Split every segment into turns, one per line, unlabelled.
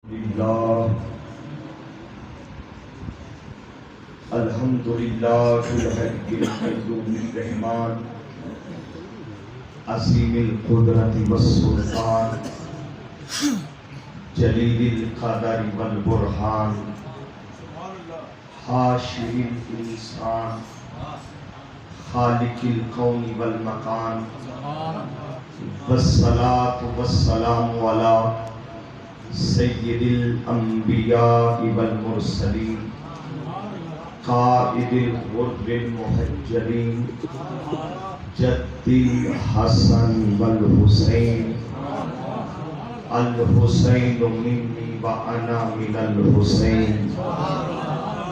الحمدللہ الحی القیوم الرحمن عظیم القدرت والسلطان جلیل القدر والبرہان حاشر الانسان خالق الکون والمکان والصلاة والسلام علی سید الانبیاء والمرسلین قائد الغر المحجلین جد الحسن والحسین الحسین منی وانا من الحسین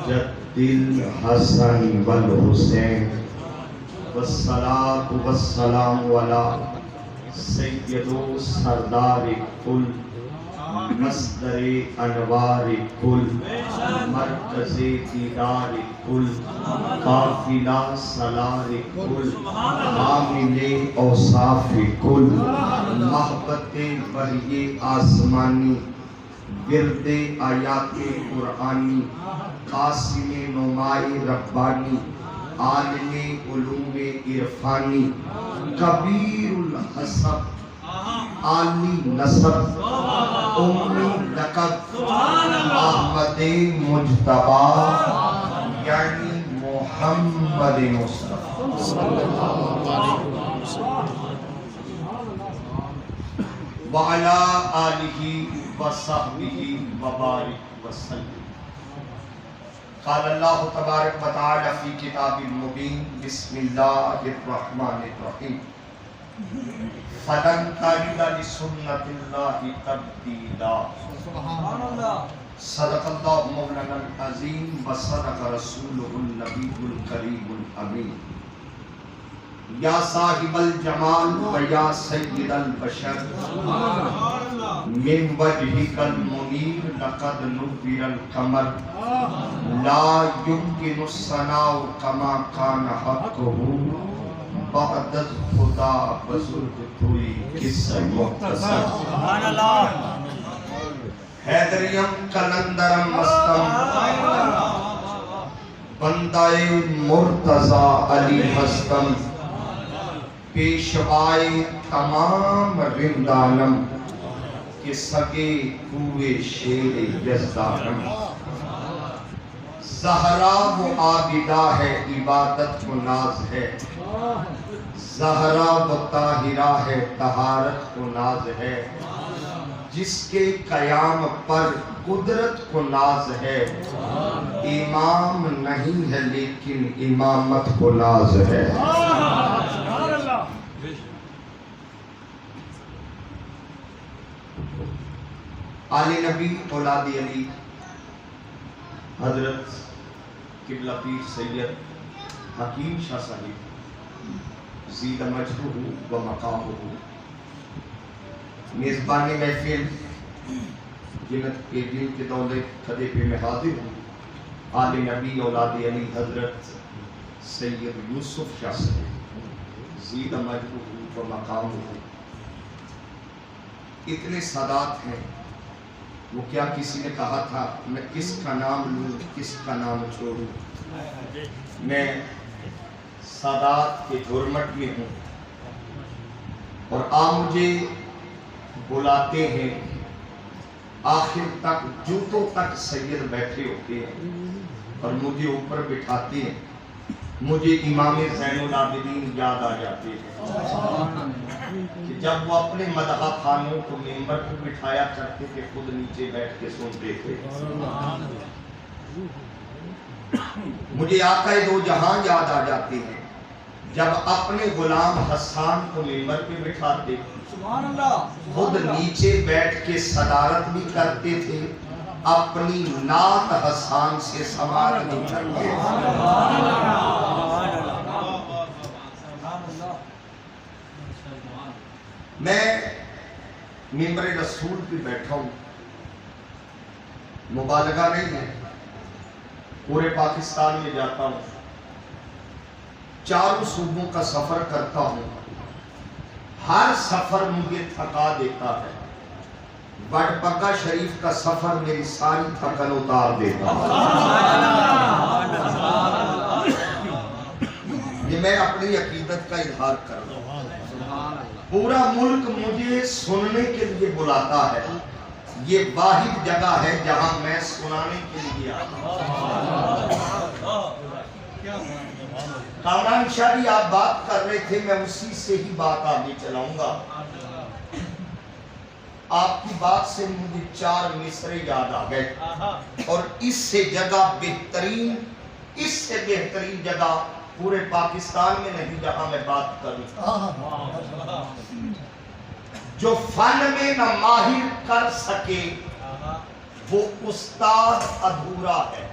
جد الحسن والحسین والصلاة والسلام علی سید و سردار کل مصدر انوار کل مرکز دیدار کل قافلہ سالار کل حامل اوصاف کل محبت بری آسمانی ورد آیات قرآنی قاسم نمائی ربانی عالم علوم عرفانی کبیر الحسب عالی نسب امی لقب احمد مجتبی یعنی محمد مصطفی وعلی آلہ وصحبہ وبارک وسلم. قال اللہ تبارک و تعالی فی کتاب المبین بسم اللہ الرحمن الرحیم فلن تجد لسنت اللہ تبدیلا. صدق اللہ مولانا العظیم وصدق رسولہ النبی الکریم الامین. یا صاحب الجمال و یا سید البشر من وجہک المنیر لقد نور القمر لا یمکن الثناء کما کان حقہ بعد خدا بزرگ توئی قصہ مختصر. حیدریم کلندرم مستم بندہ مرتضی علی ہستم پیشوائے تمام رندانم کہ سگے ہوئے شیر یزدانم. زہرا وہ عابدہ ہے عبادت کو ناز ہے، زہرا وہ طاہرہ ہے طہارت کو ناز ہے، جس کے قیام پر قدرت کو ناز ہے، امام نہیں ہے لیکن امامت کو ناز ہے. آل نبی اولاد علی حضرت قبلہ پیر سید حکیم شاہ صاحب زید مجدہ و مقامہ میزبان محفل جنت کے دن کے دولے کھدے پہ میں حاضر ہوں. آل نبی اولاد علی حضرت سید یوسف شاہ صاحب زید مجدہ و مقامہ. اتنے سادات ہیں، وہ کیا کسی نے کہا تھا میں کس کا نام لوں کس کا نام چھوڑوں. میں سادات کے جھرمٹ میں ہوں اور آپ مجھے بلاتے ہیں. آخر تک جوتوں تک سید بیٹھے ہوتے ہیں اور مجھے اوپر بٹھاتے ہیں. مجھے امام زین العابدین یاد آ جاتے ہیں کہ جب وہ اپنے مدح خانوں کو ممبر پر بٹھایا کرتے تھے خود نیچے بیٹھ کے سنتے تھے. مجھے آقا دو جہاں یاد آ جاتے ہیں جب اپنے غلام حسان کو ممبر پہ بٹھاتے خود نیچے بیٹھ کے صدارت بھی کرتے تھے، اپنی نعت حسان سے سماعت نہیں کرتے. میں ممبر رسول پہ بیٹھا ہوں، مبالغہ نہیں ہے، پورے پاکستان میں جاتا ہوں، 4 صوبوں کا سفر کرتا ہوں. ہر سفر مجھے تھکا دیتا ہے بڑپگا شریف کا سفر میری ساری تھکن اتار دیتا. یہ میں اپنی عقیدت کا اظہار کر رہا ہوں. پورا ملک مجھے سننے کے لیے بلاتا ہے. یہ واحد جگہ ہے جہاں میں سنانے کے لیے آتا ہوں. کامران شاہ جی آپ بات کر رہے تھے، میں اسی سے ہی بات آگے چلاؤں گا. آپ کی بات سے مجھے 4 مصرے یاد آ گئے، اور اس سے بہترین جگہ پورے پاکستان میں نہیں جہاں میں بات کروں. جو فن میں نہ ماہر کر سکے وہ استاد ادھورا ہے.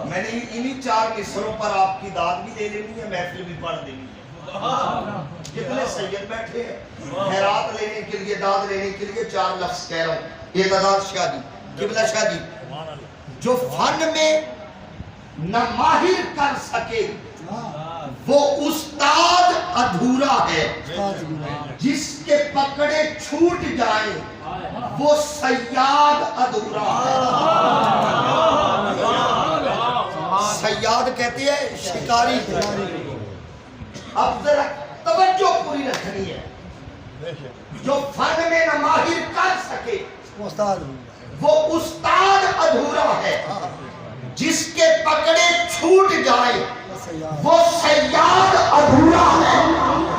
میں نے انہی 4 مصروں پر آپ کی داد بھی دے دینی ہے، محفل بھی پڑھ دینی ہے. کتنے سید بیٹھے ہیں خیرات لینے کے لیے، داد لینے کے لیے. 4 لفظ کہہ رہا ہوں. اعتداد شاہ جی، قبلہ شاہ جی، جو فن میں نہ ماہر کر سکے وہ استاد ادھورا ہے. جس کے پکڑے چھوٹ جائیں وہ صیاد ادھورا ہے. صیاد کہتے ہیں شکاری. اب ذرا توجہ پوری رکھنی ہے. جو فن میں نہ ماہر کر سکے وہ استاد ادھورا ہے. جس کے پکڑے چھوٹ جائے وہ صیاد ادھورا ہے.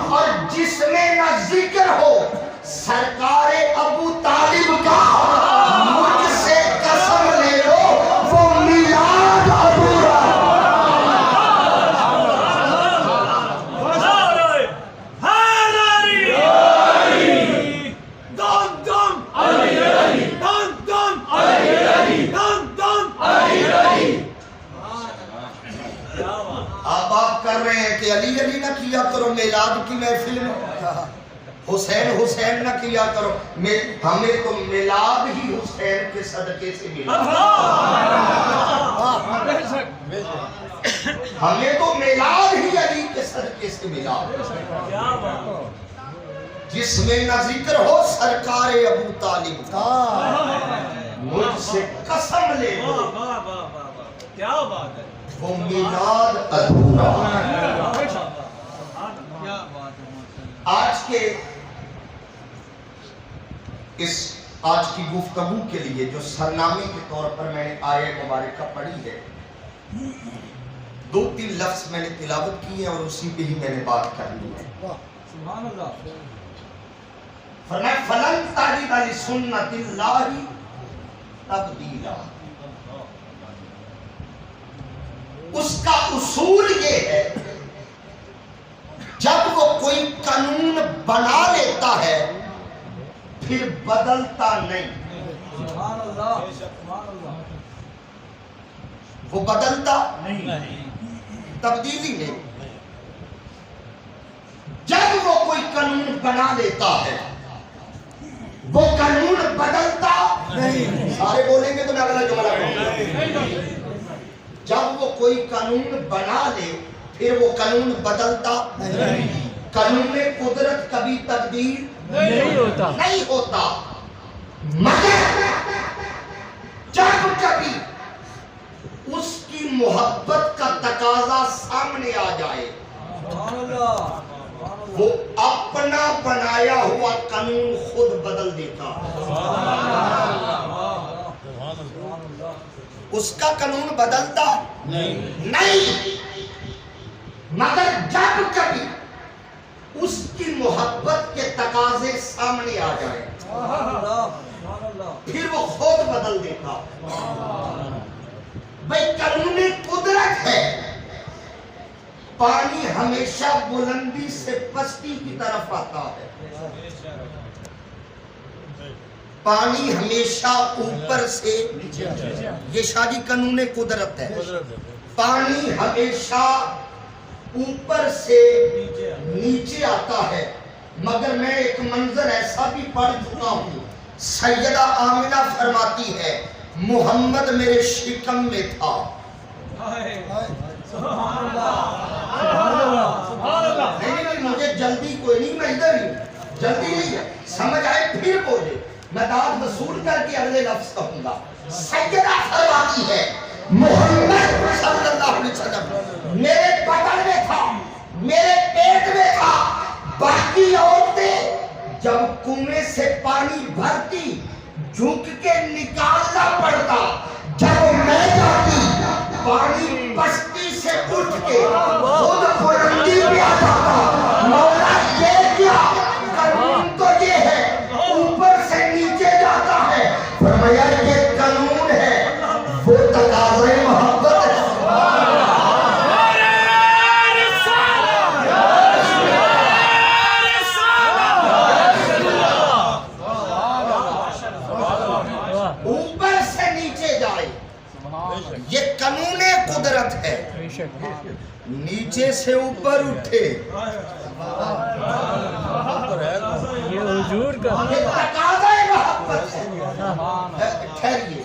اور جس میں نہ ذکر ہو سرکار ابو طالب کا، مجھ سے قسم لے لو وہ میلاد ادھورا. آپ بات کر رہے ہیں کہ علی علی نہ کیا کرو میلاد کی محفل میں، حسین حسین نہ کیا کرو. ہمیں تو میلاد ہی حسین کے صدقے سے ملا. ہمیں تو میلاد ہی علی کے صدقے سے ملا. جس میں نہ ذکر ہو سرکار ابو طالب کا، مجھ سے قسم لے لو
کیا بات ہے،
وہ میلاد ادھورا. آج کی گفتگو کے لیے جو سرنامے کے طور پر میں نے آیہ مبارکہ پڑھی ہے، 2-3 لفظ میں نے تلاوت کی ہے اور اسی پہ ہی میں نے بات کرنی ہے.
سبحان اللہ.
فرمایا فلن تجد لسنت اللہ تبدیلا. اس کا اصول یہ ہے جب وہ کوئی قانون بنا لیتا ہے پھر بدلتا نہیں.
سبحان اللہ. سبحان اللہ.
وہ بدلتا تبدیلی نہیں. جب وہ کوئی قانون بنا لیتا ہے وہ قانون بدلتا نہیں. سارے بولیں گے تو میں اگلا جملہ کہوں گا. جب وہ کوئی قانون بنا لے پھر وہ قانون بدلتا نہیں. قانون قدرت کبھی تبدیل نہیں ہوتا. مگر جب کبھی اس کی محبت کا تقاضا سامنے آ جائے وہ اپنا بنایا ہوا قانون خود بدل دیتا. اس کا قانون بدلتا نہیں. مگر جب کبھی اس کی محبت کے تقاضے سامنے آ جائے پھر وہ خود بدل دیتا. بھئی قانون قدرت ہے. پانی ہمیشہ بلندی سے پستی کی طرف آتا ہے. پانی ہمیشہ اوپر سے، یہ شادی قانون قدرت ہے. پانی ہمیشہ اوپر سے نیچے آتا ہے. مگر میں ایک منظر ایسا بھی پڑھ چکا ہوں، سیدہ آمنہ فرماتی ہے محمد میرے شکم میں تھا. نہیں مجھے جلدی کوئی نہیں، میں ادھر ہی. جلدی نہیں ہے، سمجھ آئے پھر بولے. میں داد وصول کر کے اگلے لفظ کہوں گا. سیدہ فرماتی ہے محمد صلی اللہ علیہ وسلم میرے بطن میں تھا، میرے پیٹ میں تھا. باقی عورتیں جب کنویں سے پانی بھرتی جھک کے نکالنا پڑتا، جب میں جاتی پانی پشتی سے اٹھ کے خود بلندی پہ آ جاتا. مولا یہ کیا قانون تو یہ ہے اوپر سے نیچے جاتا ہے. فرمایا یہ قانون ہے، وہ تقاضۂ محبت ہے. اوپر سے نیچے جائے یہ قانون قدرت ہے. نیچے سے اوپر اٹھے
یہ حضور کا
یہ تقاضۂ محبت ہے. ٹھہریے،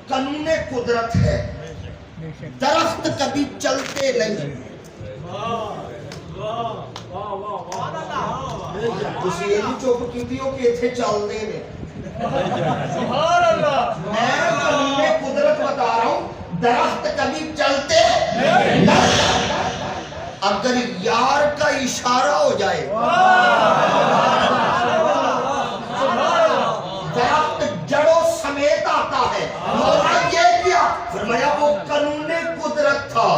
قانون قدرت ہے. درخت کبھی چلتے نہیں. تسی یہ نہیں چپ کیتی ہو کہ اتھے چل دے نے. میں قانون قدرت بتا رہا ہوں. درخت کبھی چلتے نہیں. اگر یار کا اشارہ ہو جائے درخت جڑوں سمیت آتا ہے. مولا یہ کیا؟ فرمایا وہ قانون قدرت تھا،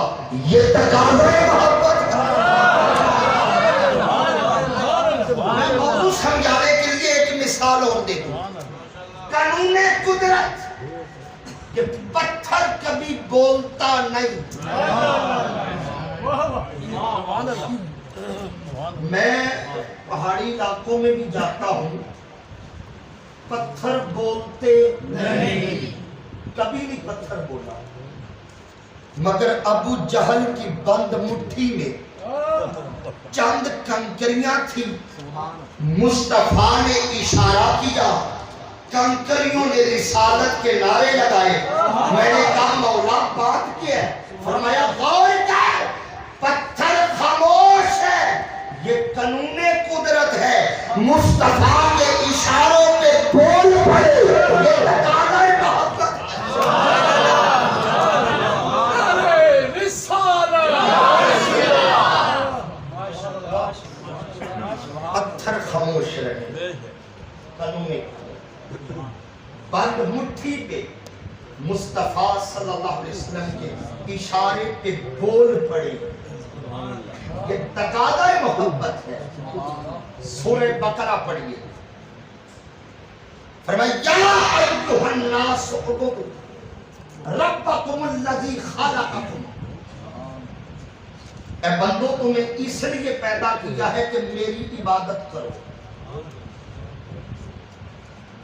یہ تقاضۂ محبت تھا. میں موضوع سمجھانے کے لیے ایک مثال اور دے دوں. قانون قدرت کہ پتھر کبھی بولتا نہیں. میں پہاڑی علاقوں میں بھی جاتا ہوں، پتھر بولتے نہیں. کبھی نہیں پتھر بولا. مگر ابو جہل کی بند مٹھی میں چند کنکریاں تھی. مصطفیٰ نے اشارہ کیا، کنکریوں نے رسالت کے نعرے لگائے. میں نے کہا مولا بات کیا ہے؟ فرمایا غور کر، پتھر خاموش ہے، یہ قانون قدرت ہے. مصطفیٰ کے اشاروں پہ بول پڑے، یہ تقاضۂ محبت ہے. پتھر خاموش رہے، قانون بند مٹھی پہ مصطفیٰ صلی اللہ علیہ وسلم کے اشارے پہ بول پڑے. یہ تقاضۂ محبت ہے. سورہ بقرہ پڑھیے. فرمایا یا ایھا الناس اعبدوا ربکم الذی خلقکم. اے بندو تمہیں اس لیے پیدا کیا ہے کہ میری عبادت کرو.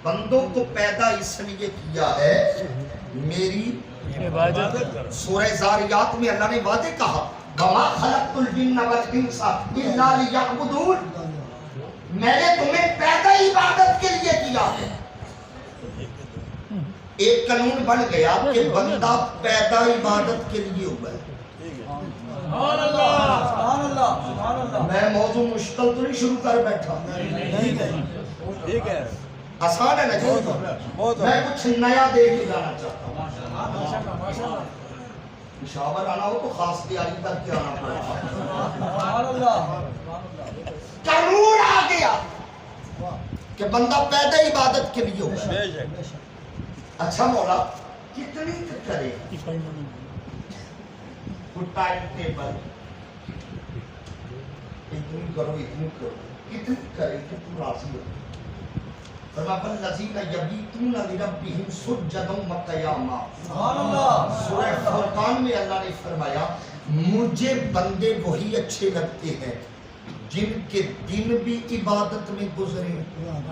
بندوں کو پیدا اس لیے کیا ہے میری
عبادت.
سورہ زاریات میں اللہ نے وعدے کہا وَمَا خَلَقْتُ الْجِنَّ وَالْإِنسَ إِلَّا لِيَعْبُدُونَ. میں نے تمہیں پیدا عبادت کے لیے کیا ہے. ایک قانون بن گیا کہ بندہ پیدا عبادت کے لیے ہوا ہے.
سبحان اللہ سبحان اللہ سبحان اللہ.
میں موضوع مشکل تو نہیں شروع کر بیٹھا.
ٹھیک ہے،
آسان ہے نا جی. میں کچھ نیا دے کے جانا چاہتا ہوں. پشاور آنا ہو تو خاص تیاری کر کے آنا پڑا.
سبحان اللہ.
قانون آ گیا کہ بندہ پیدا عبادت کے لیے ہوا. اچھا مولا کتنی کرے کوئی ٹائم ٹیبل اتنی کرو کتنی کرے کہ تو راضی ہو. فرمایا والذین یبیتون لربہم سجدا وقیاما.
سبحان اللہ.
سورہ فرقان میں اللہ نے فرمایا مجھے بندے وہی اچھے لگتے ہیں جن کے دن بھی عبادت میں گزرے،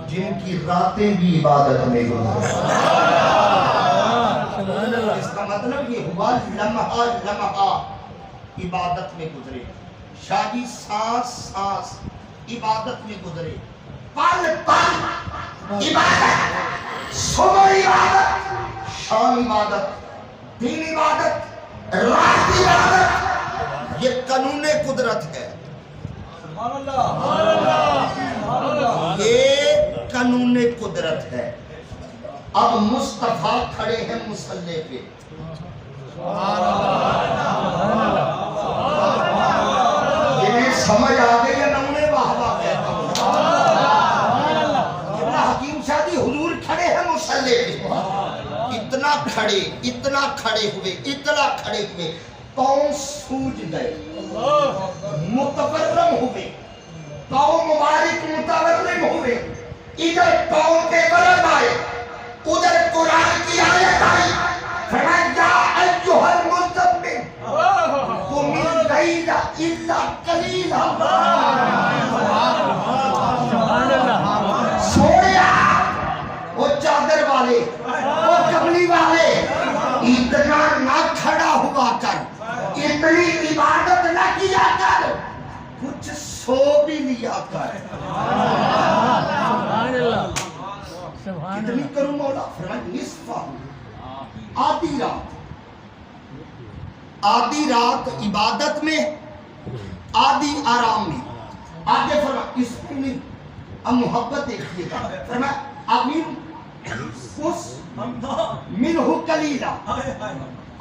جن کی راتیں بھی عبادت میں گزرے. اس کا مطلب یہ ہوا لمحہ لمحہ عبادت میں گزرے، شادی سانس سانس عبادت میں گزرے، پل پل عبادت، صبح عبادت، شام عبادت، دن عبادت، رات عبادت. یہ قانون قدرت ہے.
سبحان اللہ.
یہ قانون قدرت ہے. اب مصطفیٰ کھڑے ہیں مصلی پہ. انہیں سمجھ آ گئی ہے، نہ انہیں واہ واہ کہتا ہوں. حکیم شادی حضور کھڑے ہیں مصلی پہ. اتنا کھڑے ہوئے پاؤں سوج گئے، متورم ہوئے، پاؤں مبارک متورم ہوئے. ادھر پاؤں پہ ورم آئے، ادھر قرآن کی آیت آئی. فرمایا ایھا المزمل قم اللیل الا قلیلا. سویا وہ چادر والے، وہ کملی والے، اتنا نہ کھڑا ہوا کر، اتنی عبادت نہ کیا کر، کچھ سو بھی لیا کر.
سبحان اللہ، سبحان
کتنی
اللہ.
کروں مولا؟ فرمایا نصفہ، آدھی رات عبادت میں، آدھی آرام میں. آگے فرمایا اس میں نہیں، اب محبت دیکھیے گا. فرمایا امین اس منہ قلیلا،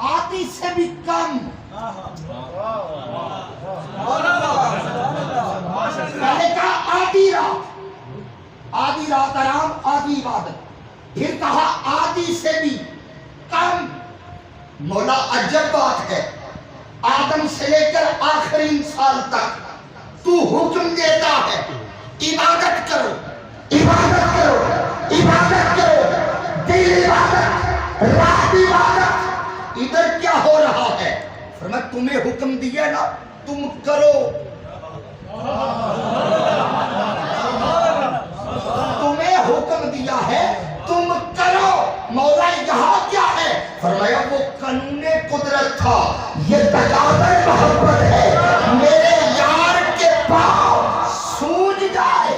آدھی سے بھی کم. پہلے کہا آدھی رات آرام، آدھی عبادت. پھر کہا آدھی سے بھی کم. مولا عجب بات ہے، آدم سے لے کر آخری انسان تک تو حکم دیتا ہے عبادت کرو، عبادت کرو، عبادت کرو، دل عبادت، رات عبادت. ادھر کیا ہو رہا ہے؟ فرمایا تمہیں حکم دیا نا تم کرو، تمہیں حکم دیا ہے تم کرو. مولا یہاں کیا ہے؟ فرمایا وہ قانون قدرت تھا، یہ تقاضۂ محبت ہے. میرے یار کے پاؤں سوج جائے،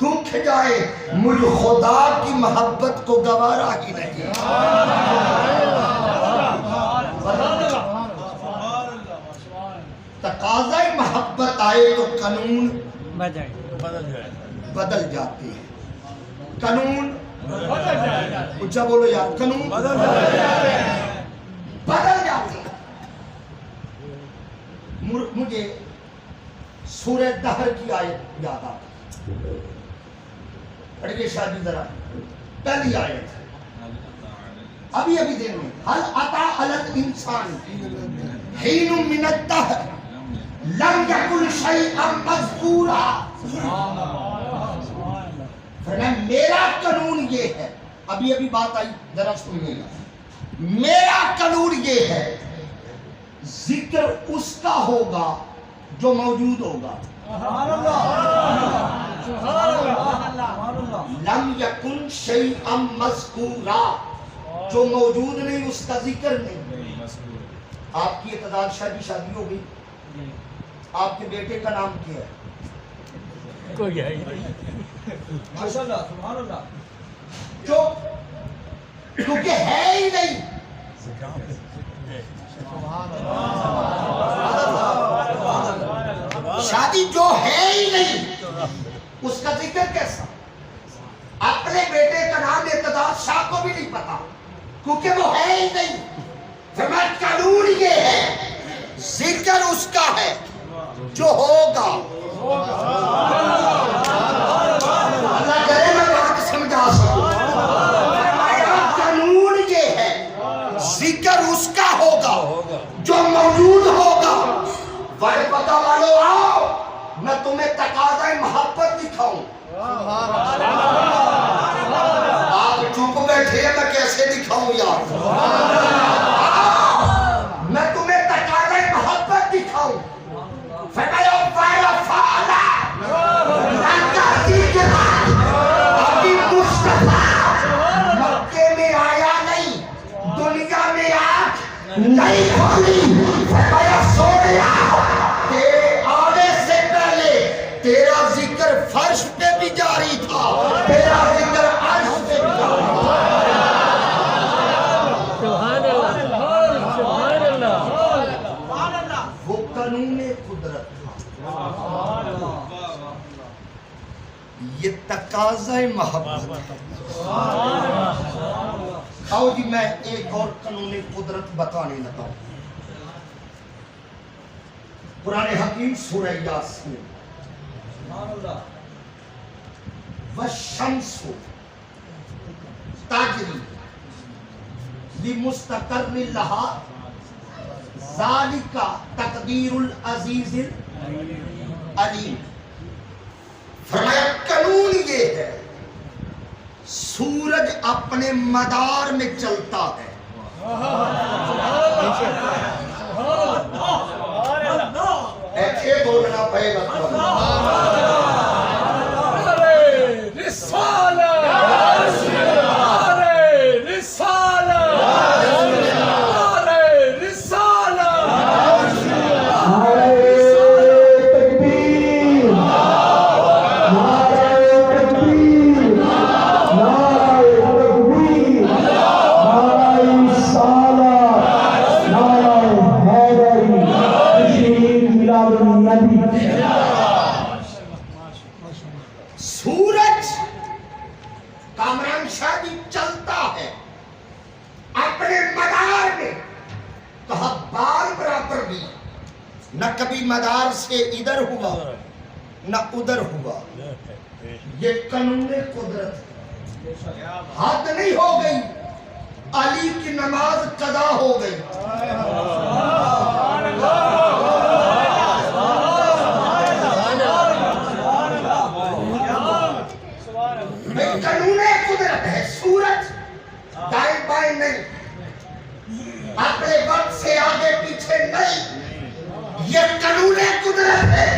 دکھ جائے، مجھ خدا کی محبت کو گوارا ہی نہیں. تقاضۂ محبت آئے تو قانون بدل جاتے ہیں. قانون اچھا بولو یار، قانون بدل جاتے ہیں. مجھے سورہ دہر کی آیت یاد آتی. پڑھیے شادی ذرا، پہلی آیت ابھی دن میں، حل اتی علی الانسان حین من الدہر لم یکن شیئا مذکورا. فرمایا میرا قانون یہ ہے، ابھی بات آئی ذرا سنیے گا. میرا قانون یہ ہے، ذکر اس کا ہوگا جو موجود ہوگا. لم یکن شیئا مذکورا، جو موجود نہیں اس کا ذکر نہیں. آپ کی اعتدال شادی ہو گئی، آپ کے بیٹے کا نام کیا ہے؟
کوئی ہے ہی نہیں.
ماشاءاللہ، سبحان اللہ.
جو کیونکہ ہے ہی نہیں. شادی جو ہے ہی نہیں اس کا ذکر کیسا؟ اپنے بیٹے کا نام اعتدال شاہ کو بھی نہیں پتا کیونکہ وہ ہے ہی نہیں. فرمایا قانون یہ ہے، ذکر اس کا ہے جو ہوگا. اللہ کرے میں بات سمجھا سکوں. قانون یہ ہے، ذکر اس کا ہوگا جو موجود ہوگا. بڑے پتہ والو آؤ، میں تمہیں تقاضۂ محبت دکھاؤں. آپ چپ بیٹھے ہیں، میں کیسے دکھاؤں یار؟ میں تمہیں تقاضۂ محبت دکھاؤں. فرمایا ابھی مصطفیٰ مکے میں آیا نہیں، دنیا میں نہیں کھولی. فرمایا سونیا تیرے آنے سے پہلے تیرا ذکر فرش پہ بھی جاری تھا، تیرا ذکر عرش پہ بھی جاری تھا.
سبحان اللہ.
تقاضا محبت. آؤ جی میں ایک اور قانون قدرت بتانے لگا ہوں. قرآن حکیم سورہ یاسین. والشمس تجری لمستقر لها ذالک تقدیر العزیز العلیم. فرمایا قانون یہ ہے سورج اپنے مدار میں چلتا ہے. ایسے بولنا پڑے گا. سورج کامران شاہ جی چلتا ہے اپنے مدار میں. کہا بال برابر بھی نہ کبھی مدار سے ادھر ہوا نہ ادھر ہوا. یہ قانون قدرت ہے. حد نہیں ہو گئی علی کی نماز قضا ہو گئی. قانون قدرت ہے. سورج دائیں بائیں نہیں, اپنے وقت سے آگے پیچھے نہیں. یہ قانون قدرت ہے.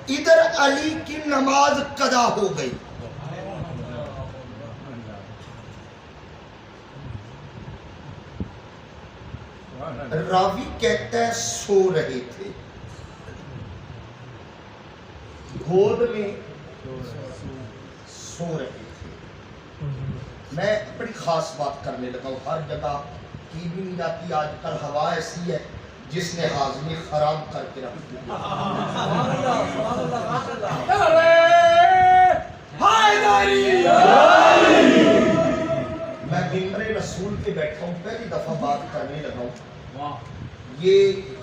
ادھر علی کی نماز قضا ہو گئی. راوی کہتا ہے سو رہے تھے, گود میں سو رہے تھے. میں بڑی خاص بات کرنے لگا ہوں. ہر جگہ کی بھی نہیں جاتی آج کل. ہوا ایسی ہے جس نے ہاضمے خراب کر کے رکھ دیا. میں ممبر رسول پہ بیٹھا ہوں, پہلی دفعہ بات کرنے لگا ہوں. یہ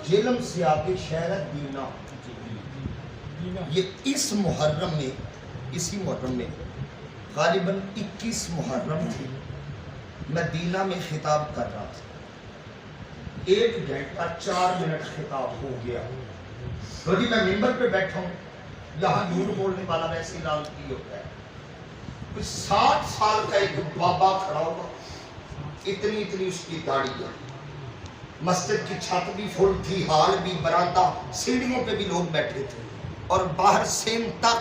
جیلم سے آگے شہر دینا, یہ اس محرم میں, اسی محرم میں غالباً 21 محرم تھی. میں دینا میں خطاب کر رہا تھا. 1 گھنٹہ 4 منٹ خطاب ہو گیا. تو جی میں ممبر پہ بیٹھا ہوں. یہاں جھوٹ بولنے والا ویسے لالچی ہوتا ہے. کچھ 60 سال کا ایک بابا کھڑا ہوا, اتنی اتنی اس کی داڑھی ہے. مسجد کی چھت بھی فل تھی, ہال بھی, برآمدہ, سیڑھیوں پہ بھی لوگ بیٹھے تھے, اور باہر سیم تک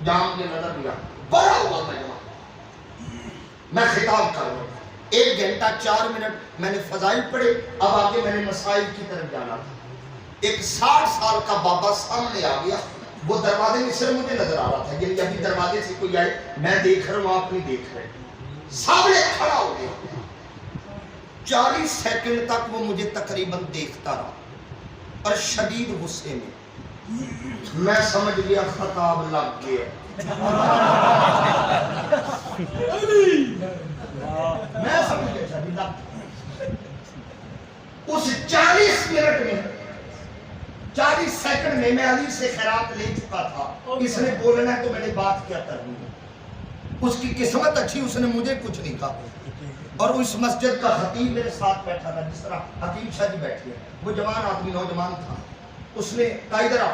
جام نے نظر دیا. بڑا ہوا مجمع. میں خطاب کر رہا ہوں. 1 گھنٹہ 4 منٹ میں نے فضائل پڑھے. اب آگے میں نے مسائل کی طرف جانا تھا. ایک 60 سال کا بابا سامنے آ گیا. وہ دروازے میں سے مجھے نظر آ رہا تھا, یعنی ابھی دروازے سے کوئی آئے, میں دیکھ رہا ہوں آپ نہیں دیکھ رہے. سامنے کھڑا ہو گیا. 40 سیکنڈ تک وہ مجھے تقریباً دیکھتا رہا اور شدید غصے میں. میں سمجھ گیا خطاب لگ گیا. میں سمجھ گیا شدید لگ گیا. اس 40 منٹ میں 40 سیکنڈ میں میں علی سے خیرات لے چکا تھا. اس نے بولنا ہے تو میں نے بات کیا کرنی ہے. اس کی قسمت اچھی, اس نے مجھے کچھ نہیں کہا. اور اس مسجد کا خطیب میرے ساتھ بیٹھا تھا, جس طرح حکیم شاہ جی بیٹھے ہیں. وہ جوان آدمی, نوجوان تھا. اس نے کہا ادھر آ.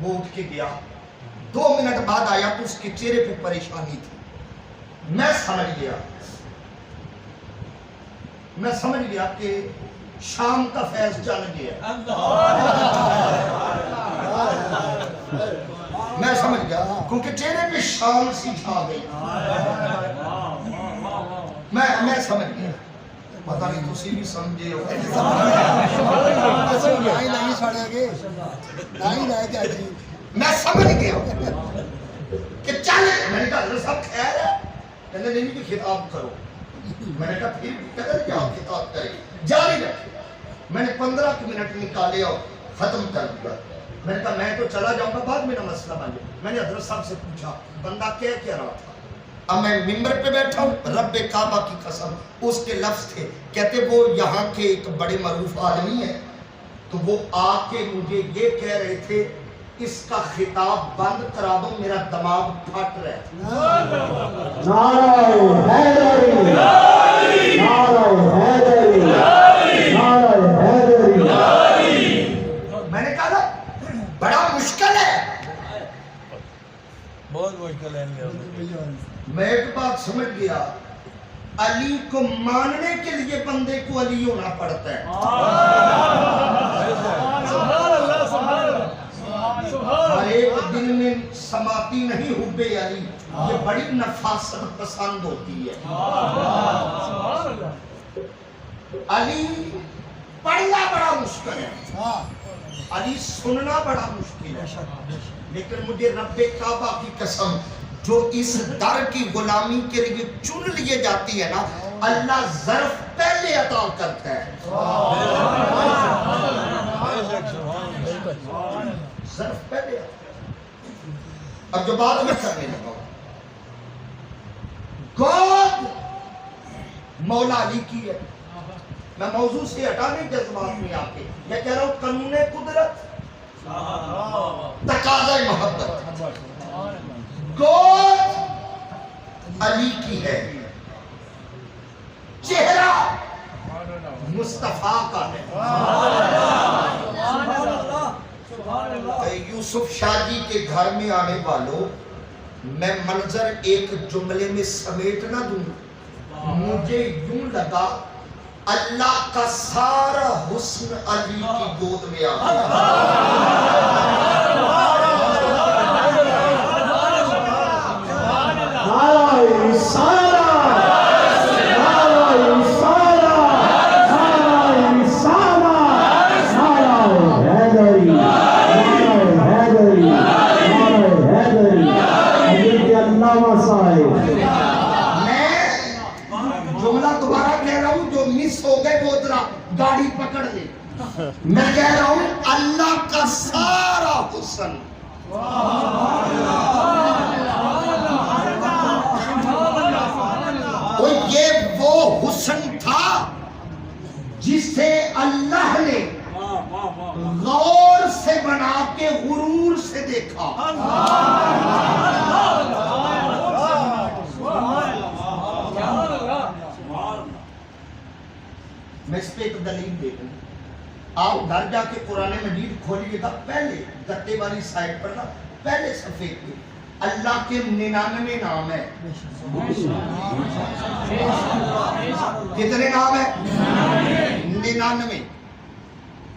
وہ اٹھ کے گیا. 2 منٹ بعد آیا تو اس کے چہرے پہ پریشانی تھی. میں سمجھ گیا کہ شام کا فیض چل گیا. میں سمجھ گیا کیونکہ چہرے پہ شام سی چھا گئی. میں سمجھ گیا. پتہ نہیں تسی بھی سمجھے ہو. میں سمجھ گیا کہ چلے. میں نے کہا حضرت صاحب خیر ہے. کہنے نہیں کہ خطاب کرو. میں نے کہا پھر کہتے کیا خطاب کریں, جاری رکھے. میں نے 15 منٹ نکالے اور ختم کر دیا. میں نے کہا میں تو چلا جاؤں گا، بعد میرا مسئلہ بن جائے. میں نے حضرت صاحب سے پوچھا بندہ کیا رہا تھا؟ اب میں ممبر پہ بیٹھا ہوں، رب کعبہ کی قسم اس کے لفظ تھے، کہتے وہ یہاں کے ایک بڑے معروف آدمی ہیں، تو وہ آ کے مجھے یہ کہہ رہے تھے اس کا خطاب بند کرا دو، میرا دماغ پھٹ رہا ہے.
نعرہ حیدری، نعرہ حیدری، نعرہ حیدری.
میں نے کہا نا بڑا مشکل ہے.
بہت مشکل ہے.
میں ایک بات سمجھ گیا، علی کو ماننے کے لیے بندے کو علی ہونا پڑتا ہے. ہر ایک دل میں سماتی نہیں حب علی، یہ بڑی نفاست پسند ہوتی ہے. علی پڑھنا بڑا مشکل ہے، علی سننا بڑا مشکل ہے، لیکن مجھے رب کعبہ کی قسم جو اس در کی غلامی کے لیے چن لیے جاتی ہے نا، اللہ ظرف پہلے عطا کرتا ہے. ظرف پہلے. اب جو بات میں کرنے لگا ہوں، گود مولا علی کی ہے. میں موضوع سے ہٹا نہیں جذبات میں آ کے میں کہہ رہا ہوں قانون قدرت، تقاضۂ محبت. گود علی کی ہے، چہرہ مصطفیٰ کا ہے. یوسف شاہ جی کے گھر میں آنے والوں، میں منظر ایک جملے میں سمیٹ نہ دوں، مجھے یوں لگا اللہ کا سارا حسن علی کی گود میں آ گیا. گاڑی پکڑ لے. میں کہہ رہا ہوں اللہ کا سارا حسن. یہ وہ حسن تھا جسے اللہ نے غور سے بنا کے غرور سے دیکھا. میں اس پہ ایک دلیل دیکھوں. آپ گھر جا کے قرآن مجید کھولیے گا، پہلے گتے والی سائٹ پر نا پہلے صفحے پہ اللہ کے 99 نام ہے. کتنے نام ہے؟ 99.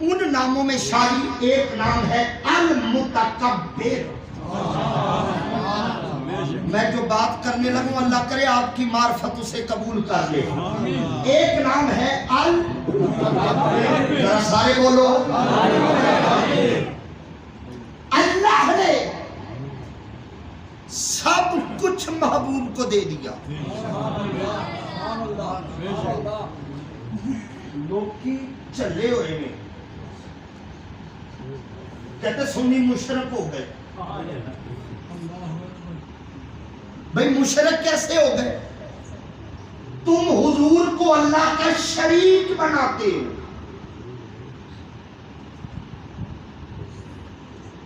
ان ناموں میں شاہی ایک نام ہے المتکبر. میں جو بات کرنے لگوں اللہ کرے آپ کی معرفت اسے قبول کر لے. ایک نام ہے ذرا سارے بولو. اللہ نے سب کچھ محبوب کو دے دیا. لوکی چلے ہوئے میں کہتے سنی مشرک ہو گئے. بھئی مشرک کیسے ہو گئے؟ تم حضور کو اللہ کا شریک بناتے ہو.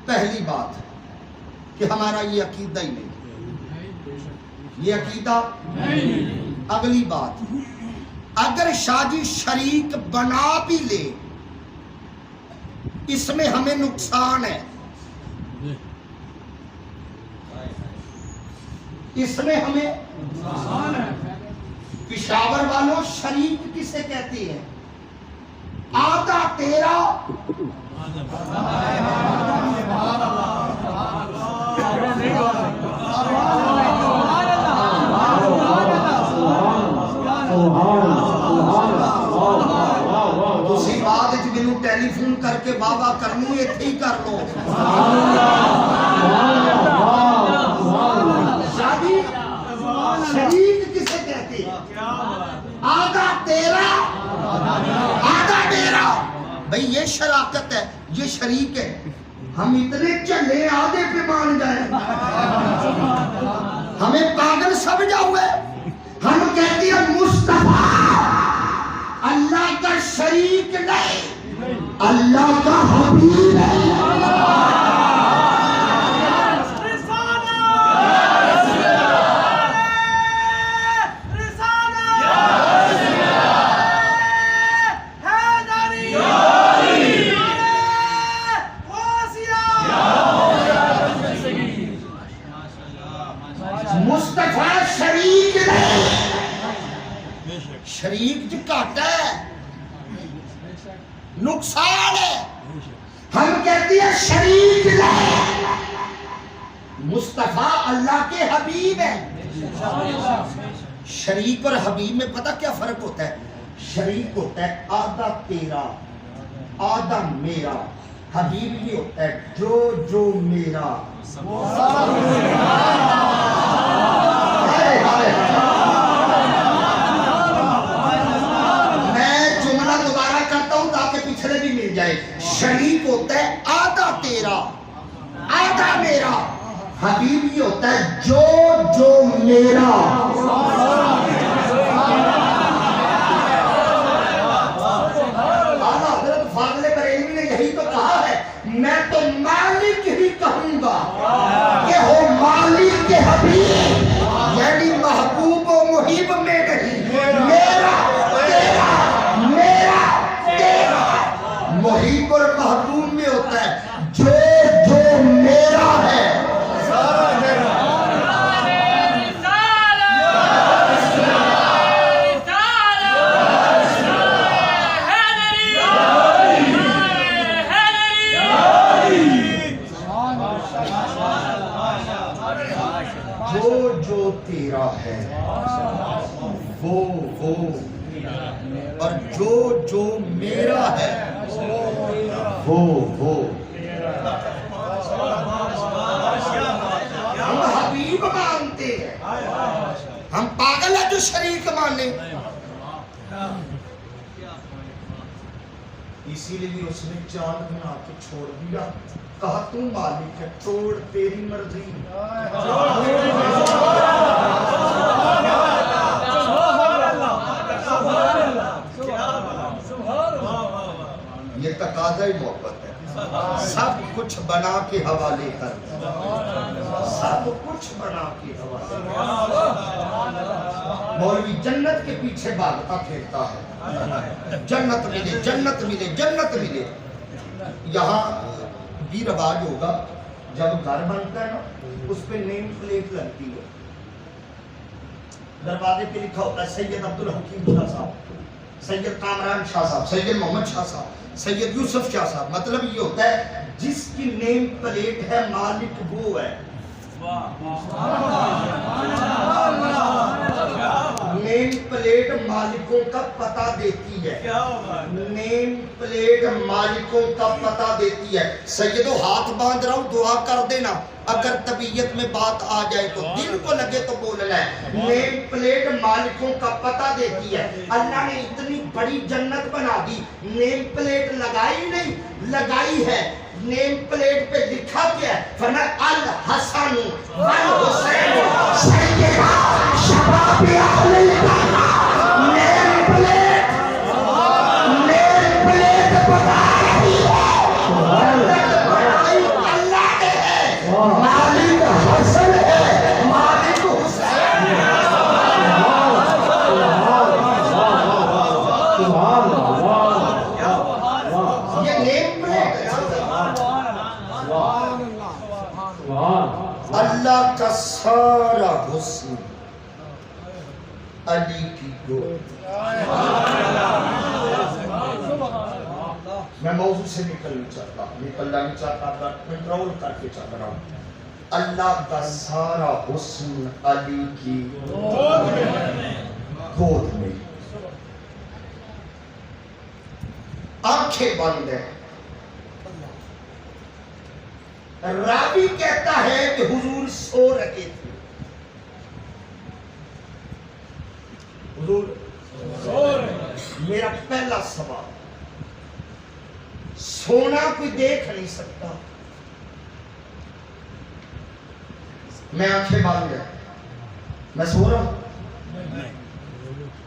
پہلی بات کہ ہمارا یہ عقیدہ ہی نہیں، یہ عقیدہ نہیں. اگلی بات، اگر شاہ جی شریک بنا بھی لے اس میں ہمیں نقصان ہے. اس میں ہمیں نقصان ہے. پشاور والوں شریک کسے کہتے ہیں؟ آدھا تیرا تسی بعد مینوں ٹیلی فون کر کے بابا کرنوں ایتھے ہی کر لو. شادی شریک کسے کہتے ہیں؟ آدھا تیرا آدھا میرا. بھئی یہ شراکت ہے، یہ شریک ہے. ہم اتنے چلے آدھے پہ مان گئے، ہمیں پاگل سمجھا ہوئے. ہم کہتے ہیں مصطفیٰ اللہ کا شریک نہیں، اللہ کا حبیب ہے. مصطفیٰ شریک نہیں، شریک جو کہتا ہے نقصان ہے. ہم کہتے ہیں شریک نہیں، مصطفیٰ اللہ کے حبیب ہے. شریک اور حبیب میں پتہ کیا فرق ہوتا ہے؟ شریک ہوتا ہے آدھا تیرا آدھا میرا، حبیب یہ ہوتا ہے جو جو میرا. میں جملہ دوبارہ کرتا ہوں تاکہ پچھلے بھی مل جائے. شریک ہوتا ہے آدھا تیرا آدھا میرا، حبیب یہ ہوتا ہے جو جو میرا. اعلیٰ حضرت فاضل بریلوی نے یہی تو کہا ہے، میں تو مالک ہی کہوں گا کہ ہو مالک کے حبیب، یعنی محبوب و محب میں نہیں، میرا تیرا میرا تیرا. محب اور محبوب میں ہوتا ہے جو جو میرا ہے. جو جو تیرا ہے وہ اور جو جو میرا ہے وہ. ہم حبیب مانتے ہیں، ہم پاگل ہیں جو شریک مانے. اسی لیے اس نے چاند بنا کے چھوڑ دیا، کہا تو مالک ہے، چھوڑ تیری مرضی. یہ تقاضۂ محبت ہے. سب کچھ بنا کے حوالے کر، سب کچھ بنا کے حوالے کر. مولوی جنت کے پیچھے بھاگتا پھرتا ہے، جنت ملے جنت ملے جنت ملے. یہاں بھی رواج ہوگا جب گھر بنتا ہے نا اس پہ نیم پلیٹ لگتی ہے، دروازے پہ لکھا ہوتا ہے سید عبدالحکیم شاہ صاحب، سید کامران شاہ صاحب، سید محمد شاہ صاحب، سید یوسف شاہ صاحب. مطلب یہ ہوتا ہے جس کی نیم پلیٹ ہے مالک وہ ہے. نیم پلیٹ مالکوں کا پتہ دیتی ہے، نیم پلیٹ مالکوں کا پتہ دیتی ہے. سیدو ہاتھ باندھ رہا ہوں، دعا کر دینا، اگر طبیعت میں بات آ جائے تو دل کو لگے تو بولنا ہے. نیم پلیٹ مالکوں کا پتہ دیتی ہے. اللہ نے اتنی بڑی جنت بنا دی، نیم پلیٹ لگائی نہیں، لگائی ہے. نیم پلیٹ پہ لکھا کیا ہے؟ فرمایا الحسن والحسین سیدا شباب اہل الجنہ. نیم پلیٹ بتا رہی ہے اللہ نے ہے، مالک حسن ہے، مالک حسین ہے. یہ نیم پلیٹ ہے. اللہ کا سارا حسن علی کی گود. میں موضوع سے نکلنا نہیں چاہتا تھا، کنٹرول کر کے چل رہا ہوں. اللہ کا سارا حسن علی کی گود میں. آنکھیں بند ہیں. راوی کہتا ہے کہ حضور سو رہے تھے. حضور میرا پہلا سوال، سونا کوئی دیکھ نہیں سکتا، میں آنکھیں بند ہے، میں سو رہا ہوں.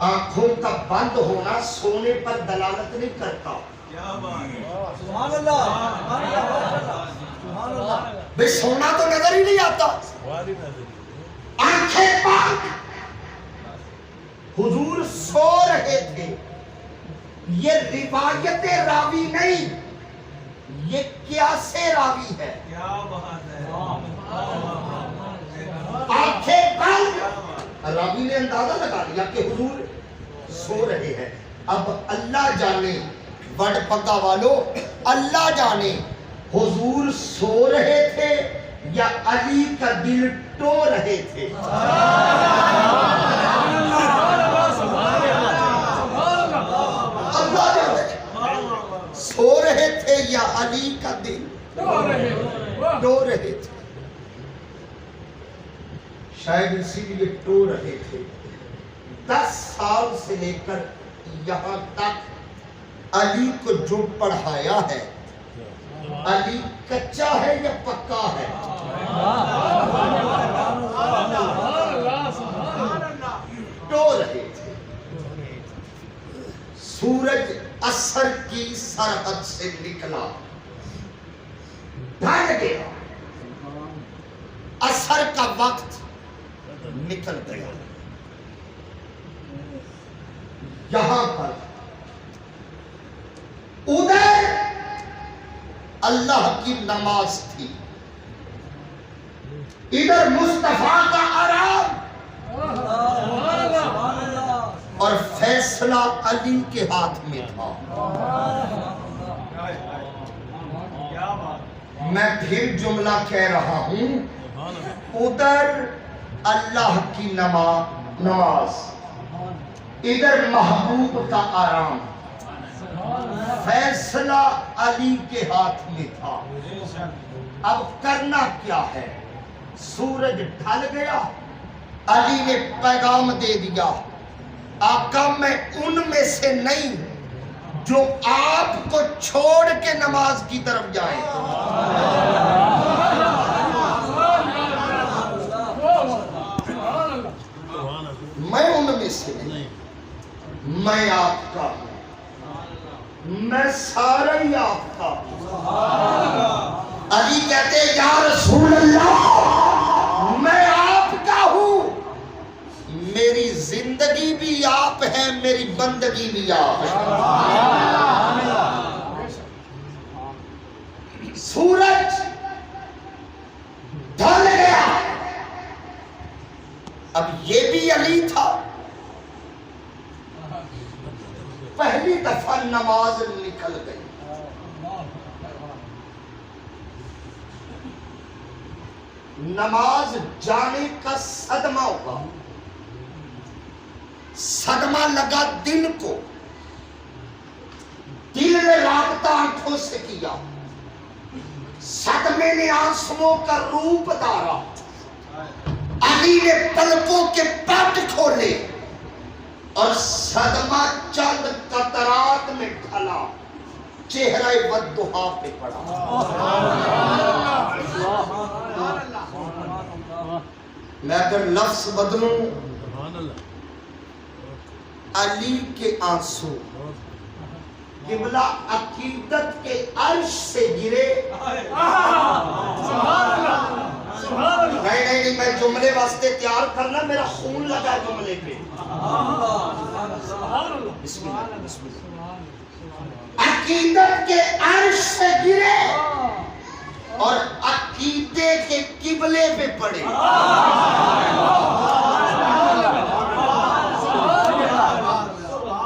آنکھوں کا بند ہونا سونے پر دلالت نہیں کرتا.
سبحان اللہ سبحان اللہ.
بے سونا تو نظر ہی نہیں آتا. آنکھیں بند، حضور سو رہے تھے. یہ روایت راوی نہیں، یہ قیاس راوی ہے. آنکھیں بند، راوی نے اندازہ لگا لیا کہ حضور سو رہے ہیں. اب اللہ جانے، وڈ پگا والو، اللہ جانے حضور سو رہے تھے یا علی کا دل ٹو رہے تھے. اللہ جانے سو رہے تھے یا علی کا دل ٹو رہے تھے. شاید اسی لیے ٹو رہے تھے. 10 سال سے لے کر یہاں تک علی کو جو پڑھایا ہے، علی کچا ہے یا پکا ہے؟ ٹو رہے تھے. سورج عصر کی سرحد سے نکلا، ڈھل گیا، عصر کا وقت نکل گیا. یہاں پر ادھر اللہ کی نماز تھی، ادھر مصطفیٰ کا آرام اور فیصلہ علی کے ہاتھ میں تھا. میں پھر جملہ کہہ رہا ہوں، ادھر اللہ کی نماز، ادھر محبوب کا آرام، فیصلہ علی کے ہاتھ میں تھا. اب کرنا کیا ہے؟ سورج ڈھل گیا، علی نے پیغام دے دیا، آقا میں ان میں سے نہیں جو آپ کو چھوڑ کے نماز کی طرف جائیں. میں ان میں سے نہیں، میں آپ کا ہوں، میں سارا ہی آپ کا ہوں. علی کہتے یا رسول اللہ میں آپ کا ہوں، میری زندگی بھی آپ ہے، میری بندگی بھی آپ ہے. سورج ڈھل گیا، اب یہ بھی علی تھا. پہلی دفعہ نماز نکل گئی. نماز جانے کا صدمہ ہوا، صدمہ لگا دل کو، دل نے رابطہ آنکھوں سے کیا، صدمے نے آنسوؤں کا روپ دھارا. علی نے پلکوں کے پٹ کھولے اور صدمہ چند قطرات میں ڈھلا، چہرہ والضحیٰ پہ پڑا. میں اگر لفظ بدلوں، علی کے آنسو قبلہ عقیدت کے عرش سے گرے. نہیں میں جملے واسطے تیار کرنا، میرا خون لگا جملے پہ. بسم اللہ. عقیدت کے عرش سے گرے اور عقیدے کے قبلے پہ پڑے.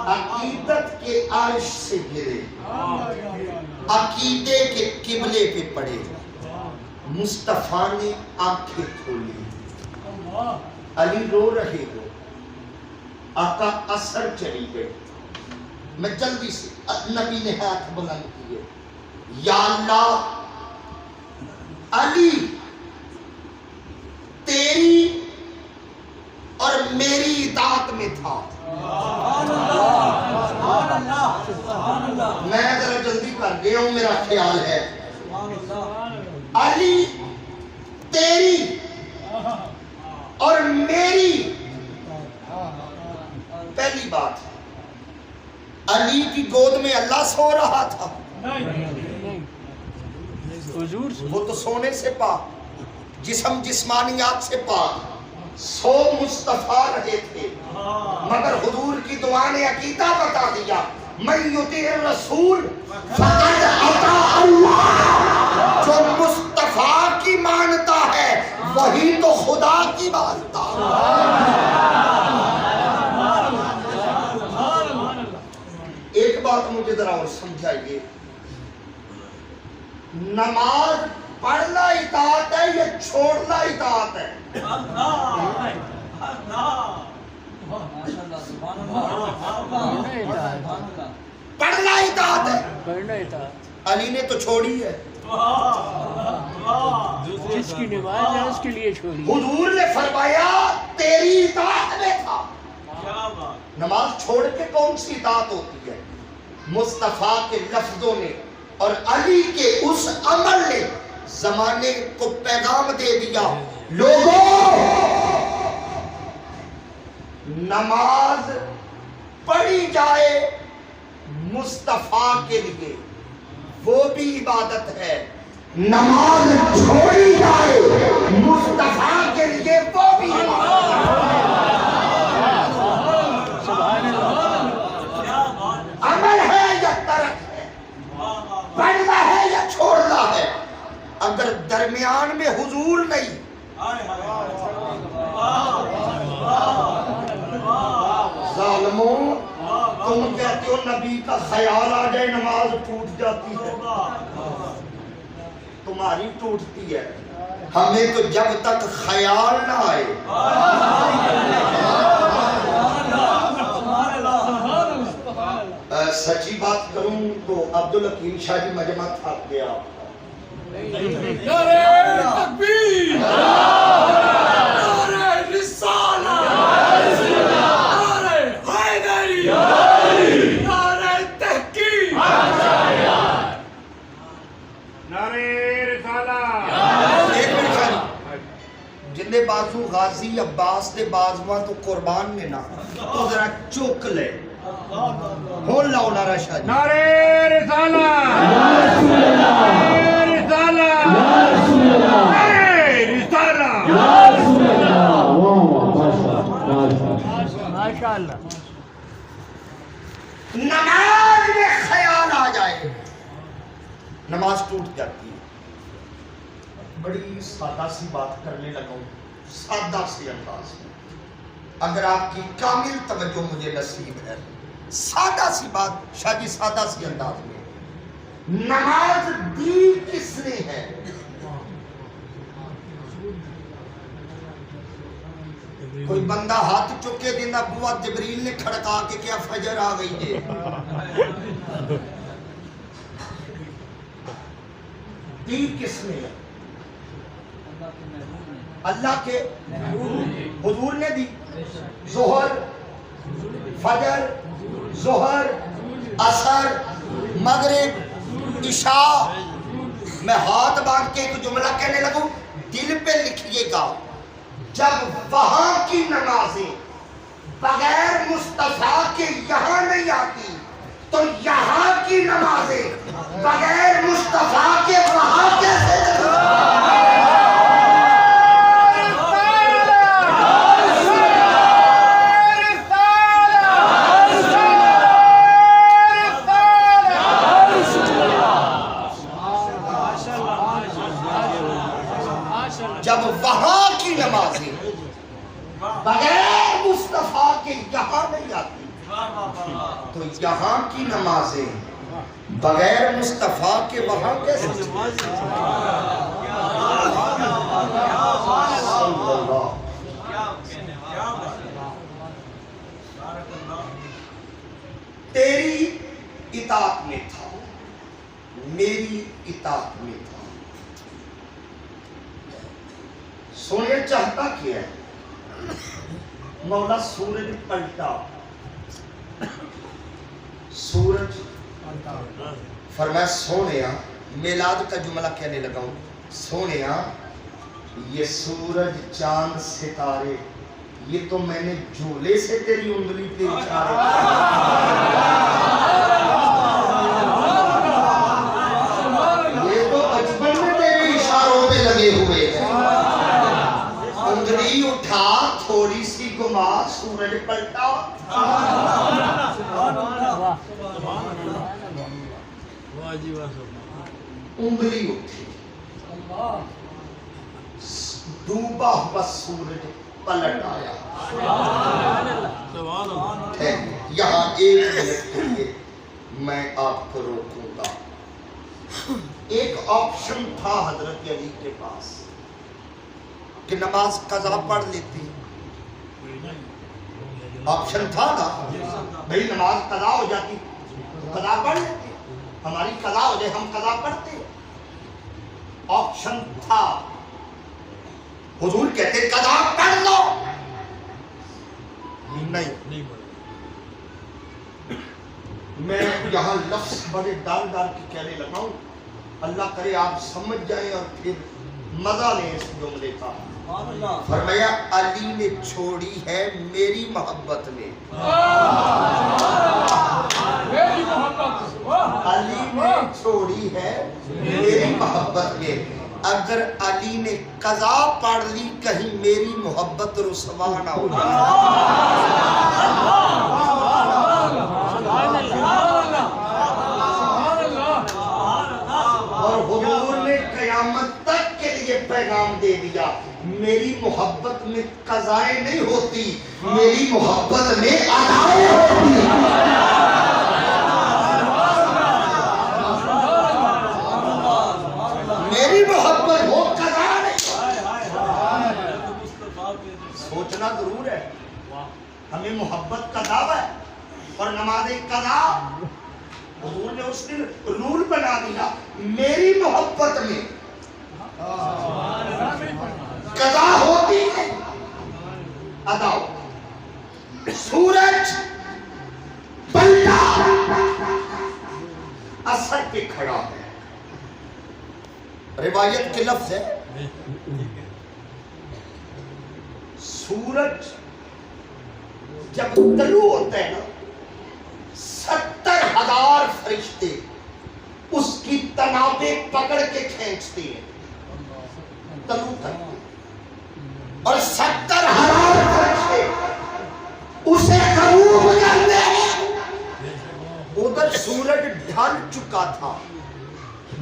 عقیدت کے عرش سے گرے، عقیدے کے قبلے پہ پڑے. مصطفیٰ نے آنکھیں کھولی. علی رو رہے ہو، آقا اثر چلی گئی. میں جلدی سے، نبی نے ہاتھ بلند کیے، یا اللہ علی تیری اور میری اطاعت میں تھا. میں ذرا جلدی کر گیا ہوں، میرا خیال ہے. علی تیری اور میری پہلی بات، علی کی گود میں اللہ سو رہا تھا؟ وہ تو سونے سے پاک، جسم جسمانیات سے پاک، سو مصطفیٰ رہے تھے، مگر حضور کی دعا نے عقیدہ بتا دیا، من یطیع الرسول فقد اطاع اللہ، جو مصطفیٰ کی مانتا ہے وہی تو خدا کی مانتا ہے۔ ایک بات مجھے ذرا اور سمجھائیے، نماز پڑھنا اطاعت ہے یا چھوڑنا اطاعت ہے؟ پڑھنا اطاعت ہے، علی نے تو چھوڑی ہے،
جس کی نماز ہے اس کے لیے چھوڑی۔
حضور نے فرمایا تیری اطاعت میں تھا۔ نماز چھوڑ کے کون سی اطاعت ہوتی ہے؟ مصطفیٰ کے لفظوں نے اور علی کے اس عمل نے زمانے کو پیغام دے دیا، لوگوں نماز پڑھی جائے مصطفیٰ کے لیے وہ بھی عبادت ہے، نماز چھوڑی جائے مصطفیٰ کے لیے وہ بھی عبادت ہے۔ عمل ہے یا ترک ہے، پڑھنا ہے یا چھوڑنا ہے، اگر درمیان میں حضور نہیں، ظالموں تم کہتے ہو نبی کا خیال آ جائے نماز ٹوٹ جاتی ہے، تمہاری ٹوٹتی ہے، ہمیں تو جب تک خیال نہ آئے۔ سچی بات کروں تو عبدالحکیم شاہ جی مجمع تھک گیا۔
نعرہ تکبیر، نعرہ رسالہ، نعرہ حیدری، نعرہ تحقیق،
نعرہ رسالہ۔
ایک منٹ شاہ جی، جندے بازو غازی عباس دے بازواں تو قربان نے نا تو ذرا چوک لے ہون لاؤ نعرہ شاہ جی۔
نعرہ رسالہ، نعرہ رسالہ، نعرہ رسالہ۔
ماشاءاللہ۔
نماز میں خیال آ جائے نماز ٹوٹ جاتی ہے۔ بڑی سادہ سی بات کرنے لگا ہوں، سادہ سی انداز میں، اگر آپ کی کامل توجہ مجھے نصیب ہے، سادہ سی بات شاہ جی، سادہ سی انداز میں، نماز دی کس نے ہے؟ کوئی بندہ ہاتھ چکے دینا بوا جبریل نے کھڑکا کے کیا فجر آ گئی ہے؟ دی کس نے ہے؟ اللہ کے حضور نے دی۔ ظہر، فجر، ظہر، عصر، مغرب، عشاء، میں ہاتھ باندھ کے ایک جملہ کہنے لگوں، دل پہ لکھیے گا، جب وہاں کی نمازیں بغیر مصطفیٰ کے یہاں نہیں آتی تو یہاں کی نمازیں بغیر مصطفیٰ کے وہاں کیسے جب وہاں کی نمازیں بغیر مصطفیٰ کے یہاں نہیں آتی تو یہاں کی نمازیں بغیر مصطفیٰ کے وہاں کیسے تیری اطاعت میں تھا، میری اطاعت میں تھا۔ سونے چاہتا کیا ہے؟ مولا سورج پلٹا، سورج فرمایا سونیا، میلاد کا جملہ کہنے لگا ہوں، سونیا یہ سورج چاند ستارے یہ تو میں نے جھولے سے تیری انگلی پہ اشارے یہ تو بچپن میں تیرے اشاروں پہ لگے ہوئے ہیں انگلی اٹھا تھوڑی سی گما سورج پلٹا انگلی اٹھی ڈوبا ہوا سورج پلٹ آیا یہاں ایک منٹ کے لیے میں آپ کو روکوں گا ایک آپشن تھا حضرت علی کے پاس کہ نماز قضا پڑھ لیتی آپشن تھا نا بھئی نماز قضا ہو جاتی قضا پڑھ لیتے ہماری قضا ہو جائے ہم قضا پڑھتے آپشن تھا حضور کہتے قضا پڑھ لو نہیں میں یہاں لفظ بڑے ڈال ڈال کے کہنے لگا ہوں اللہ کرے آپ سمجھ جائیں اور پھر مزہ لیں اس جملے کا فرمایا علی نے چھوڑی ہے میری محبت میں علی نے چھوڑی ہے میری محبت میں اگر علی نے قضا پڑھ لی کہیں میری محبت رسوا نہ ہو اور حضور نے قیامت تک کے لیے پیغام دے دیا میری محبت میں قضائیں نہیں ہوتی میری محبت میں ادائیں ہوتی میری محبت ہو قضا نہیں سوچنا ضرور ہے ہمیں محبت کا دعویٰ ہے اور نماز قضا حضور نے اس دن رول بنا دیا میری محبت میں قضا ہوتی ہے ادا سورج پلٹا اثر پہ کھڑا ہے روایت کے لفظ ہے سورج جب طلوع ہوتا ہے نا 70,000 فرشتے اس کی تنابیں پکڑ کے کھینچتے ہیں طلوع کرتے اور 70,000 فرشتے اسے قبول کرتے ہیں ادھر سورج ڈھل چکا تھا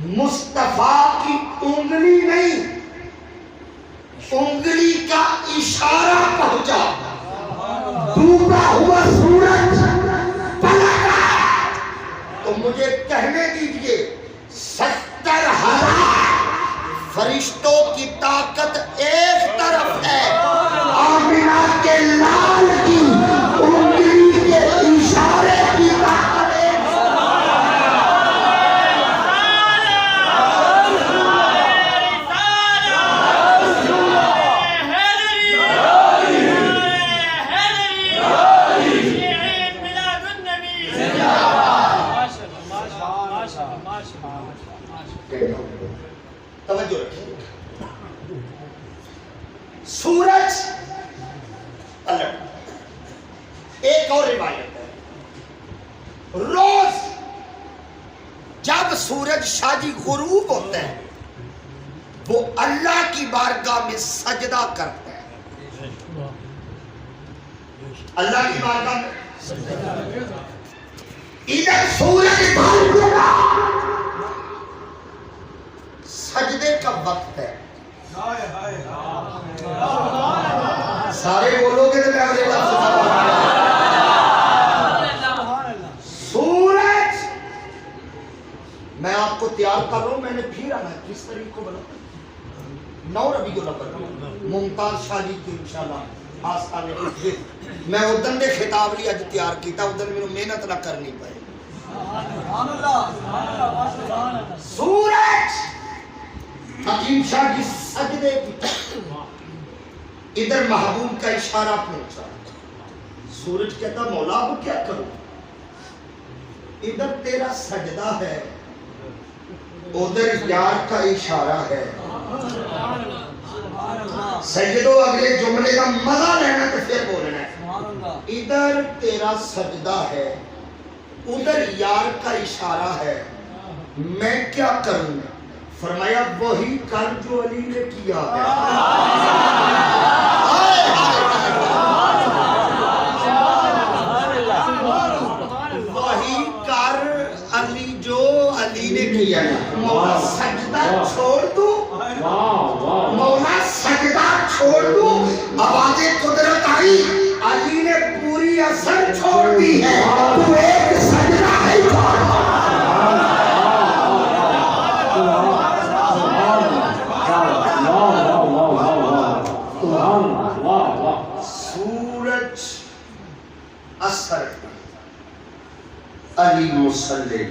مصطفیٰ کی انگلی نہیں انگلی کا اشارہ پہنچا ڈوبا ہوا سورج پلٹا تو مجھے کہنے دیجئے 70,000 فرشتوں کی طاقت ایک طرف ہے آمینہ کے لال کی انگلی کے اشارے کی طاقت ایک توجہ رکھیں سورج پلٹ ایک اور روایت ہے روز جب سورج شاجی غروب ہوتا ہے وہ اللہ کی بارگاہ میں سجدہ کرتا ہے اللہ کی بارگاہ میں ادھر سورج ڈھل چکا سجدے کا وقت ہے سارے بولو گے تو میں اگلے لفظ سورج میں آپ کو تیار کر رہا ہوں میں نے پھر آنا ہے کس طریقے کو بنا 9 ربیع الاول ممتاز شاہ جی کی انشاءاللہ آستانے میں ادن دے خطاب لی اج تیار کیتا ادن میں محنت نہ کرنی پائے سورج حکیم شاہ کی سجدے کی ادھر محبوب کا اشارہ پہنچا سورج کہتا مولا اب کیا کروں ادھر تیرا سجدہ ہے ادھر یار کا اشارہ ہے سجدو اگلے جملے کا مزہ لینا تو پھر بولنا ہے. ادھر تیرا سجدہ ہے، ادھر یار کا اشارہ ہے، میں کیا کروں؟ فرمایا وہی کر جو علی نے کیا ہے. وہی کر علی جو علی نے کیا ہے. مولا سجدہ چھوڑ دو، مولا سجدہ چھوڑ دو. آواز قدرت آئی، علی نے پوری اثر چھوڑ دی ہے، تو ایک سجدہ ہے. سورج اثر علی مصلی.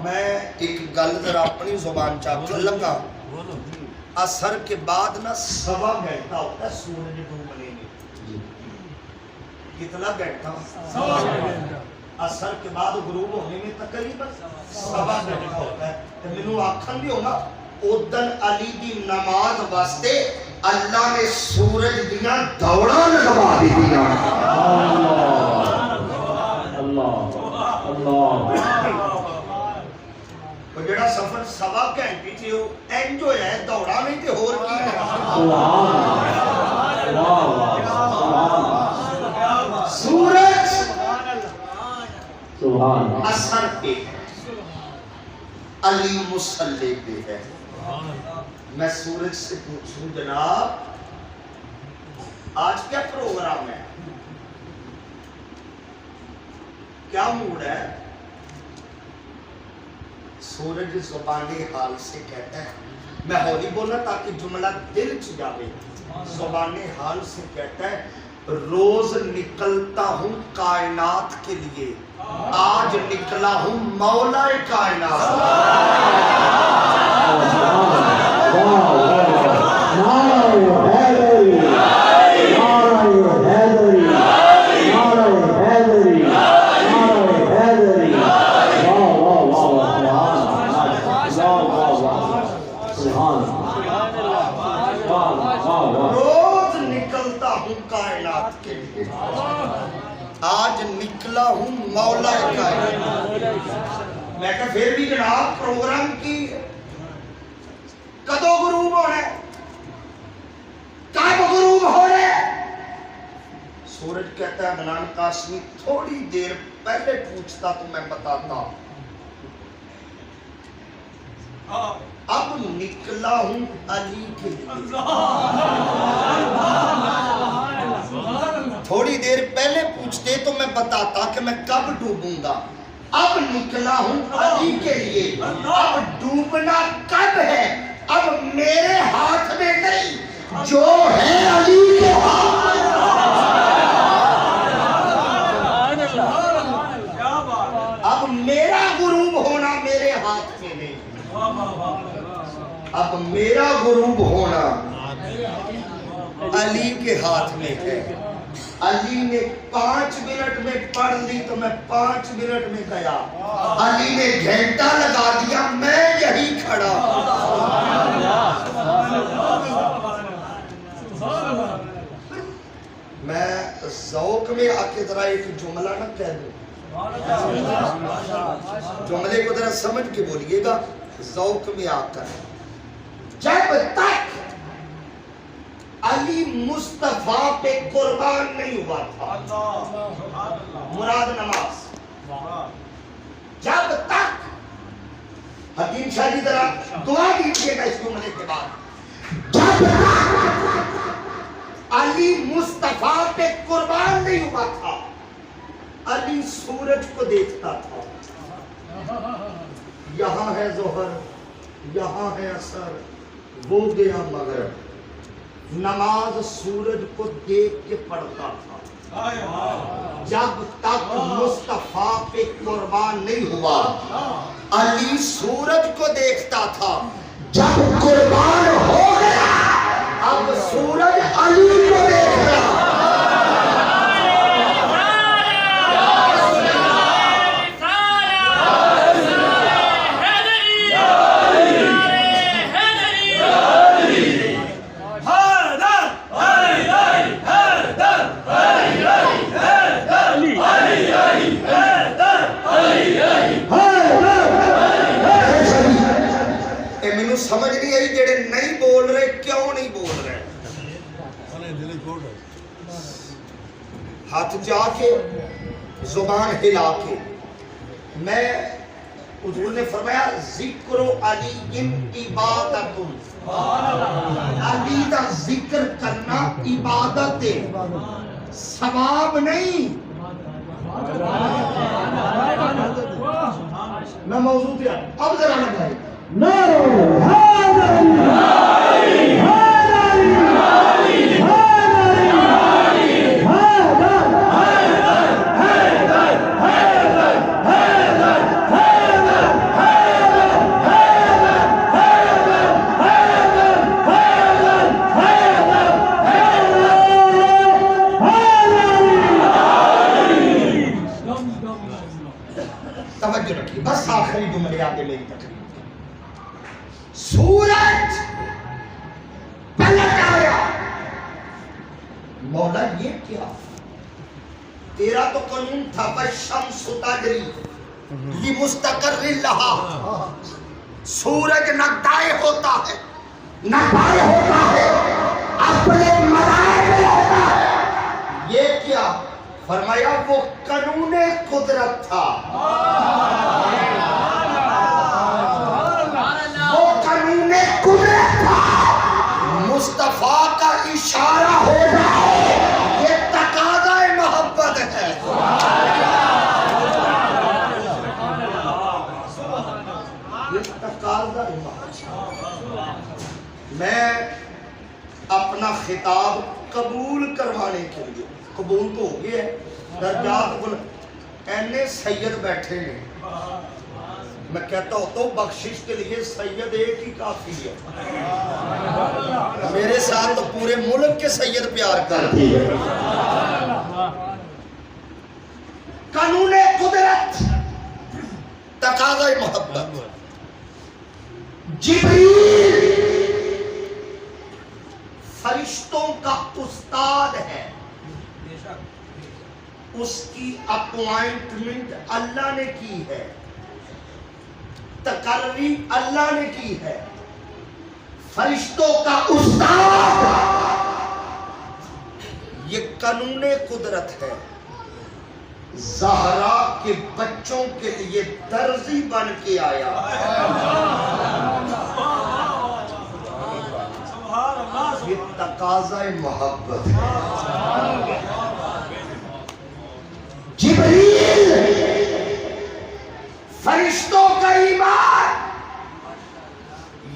میں ایک گل ذرا اپنی زبان چاہتا لگا. اثر کے بعد نا سوا گھنٹہ ہوتا ہے سورج ڈوبنے میں. کتنا گھنٹہ؟ اثر کے بعد غروب ہونے میں تقریباً سوا گھنٹہ ہوتا ہے. مینوں آکھن بھی ہونا اودن علی دی نماز واسطے اللہ نے سورج دیاں دوڑاں لگوا دتیاں. وہ جڑا سفر سوا گھنٹے چ انج ہویا ہے دوڑا نہیں تے ہور کی ہے. سورج اثر پہ علی مصلی پہ ہے. میں سورج سے پوچھوں جناب آج کیا پروگرام ہے، کیا موڈ ہے؟ سورج زبان حال سے کہتا ہے، میں ہولی بولا تاکہ جملہ دل چ جاوے. زبان حال سے کہتا ہے روز نکلتا ہوں کائنات کے لیے، آج نکلا ہوں مولا کائنات. روز نکلتا ہوں کائنات کے لیے، آج نکلا ہوں مولا کائنات. میں کہا پھر بھی جناب پروگرام کی کدو غروب ہونا ہے، کب غروب ہونا ہے؟ سورج کہتا ہے عدنان قاسمی تھوڑی دیر پہلے پوچھتا تو میں بتاتا. اب نکلا ہوں علی کے لیے. تھوڑی دیر پہلے پوچھتے تو میں بتاتا کہ میں کب ڈوبوں گا. اب نکلا ہوں علی کے لیے. اب ڈوبنا کب ہے؟ اب میرے ہاتھ میں نہیں، جو ہے علی کے ہاتھ. اب میرا غروب ہونا میرے ہاتھ میں نہیں، اب میرا غروب ہونا علی کے ہاتھ میں ہے. علی نے 5 منٹ میں پڑھ لی تو میں 5 منٹ میں گیا. علی نے گھنٹہ لگا دیا، میں یہی کھڑا. میں ذوق میں آ کے ذرا ایک جملہ نہ کہہ دوں، جملے کو ذرا سمجھ کے بولیے گا ذوق میں آ کر. جب تک علی مصطفیٰ پہ قربان نہیں ہوا تھا، مراد نماز. جب تک حکیم شاہ جی ذرا دعا دیجیے گا اس جملے کے بعد. جب تک علی مصطفیٰ پہ قربان نہیں ہوا تھا، علی سورج کو دیکھتا تھا. یہاں ہے ظہر، یہاں ہے عصر، وہ گیا مغرب. نماز سورج کو دیکھ کے پڑھتا تھا. جب تک مصطفیٰ پہ قربان نہیں ہوا علی سورج کو دیکھتا تھا. جب قربان ہو گیا اب سورج علی کو دیکھ رہا. سن رہے ہیں. ہاتھ جا کے زبان ہلا کے میں حضور نے فرمایا ذکر علی عبادت. علی دا ذکر کرنا عبادت ہے، ثواب نہیں. میں موضوع پہ اب ذرا لگائے توجہ رکھیے. بس آخری جملے آتے میری تقریر. سورج پلٹ آیا. مولا یہ کیا؟ تیرا تو قانون تھا والشمس تجری لمستقر لہا. سورج نہ دائیں ہوتا ہے نہ بائیں ہوتا ہے، اپنے مدار میں ہوتا ہے. یہ کیا؟ فرمایا وہ قانون قدرت تھا. وہ قانون قدرت تھا. مصطفیٰ کا اشارہ ہو رہا ہے، یہ تقاضا محبت ہے. یہ تقاضا محبت. میں اپنا خطاب قبول کروانے کے لیے، قبول تو ہو گیا ہے، درجات بل اینے سید بیٹھے ہیں. میں کہتا ہوتا ہوں بخشش کے لیے سید ایک ہی کافی ہے. میرے ساتھ تو پورے ملک کے سید پیار کرتے ہیں. قانون قدرت، تقاضا محبت. جبریل فرشتوں کا استاد ہے. اس کی اپوائنٹمنٹ اللہ نے کی ہے، تقرری اللہ نے کی ہے. فرشتوں کا استاد یہ قانون قدرت ہے. زہرا کے بچوں کے لیے درزی بن کے آیا. یہ تقاضا محبت ہے. جبریل فرشتوں کا ایمان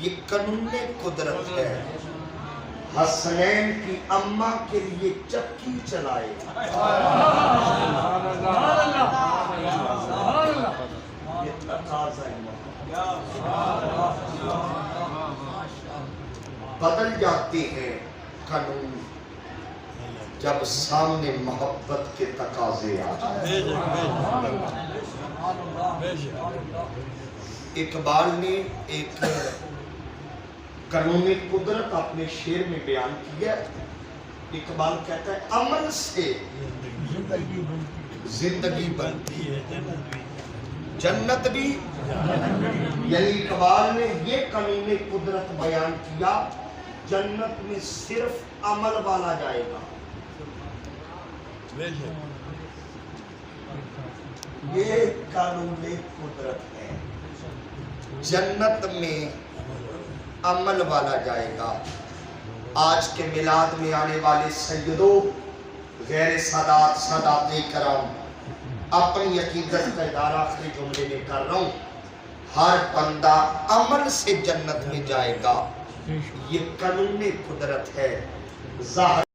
یہ قانون قدرت ہے. حسنین کی اماں کے لیے چکی چلائے. یہ تقاضا بدل جاتے ہیں قانون جب سامنے محبت کے تقاضے آ جائیں. اقبال نے ایک قانون قدرت اپنے شعر میں بیان کیا. اقبال کہتا ہے عمل سے زندگی بنتی ہے جنت بھی. یعنی اقبال نے یہ قانون قدرت بیان کیا جنت میں صرف عمل والا جائے گا. یہ قانون قدرت ہے. جنت میں عمل والا جائے گا. آج کے میلاد میں آنے والے سیدوں، غیر سادات، سادات کرام، اپنی عقیدت کا اظہار آخری جملے میں کر رہا ہوں. ہر بندہ عمل سے جنت میں جائے گا. یہ قانون قدرت ہے. ظاہر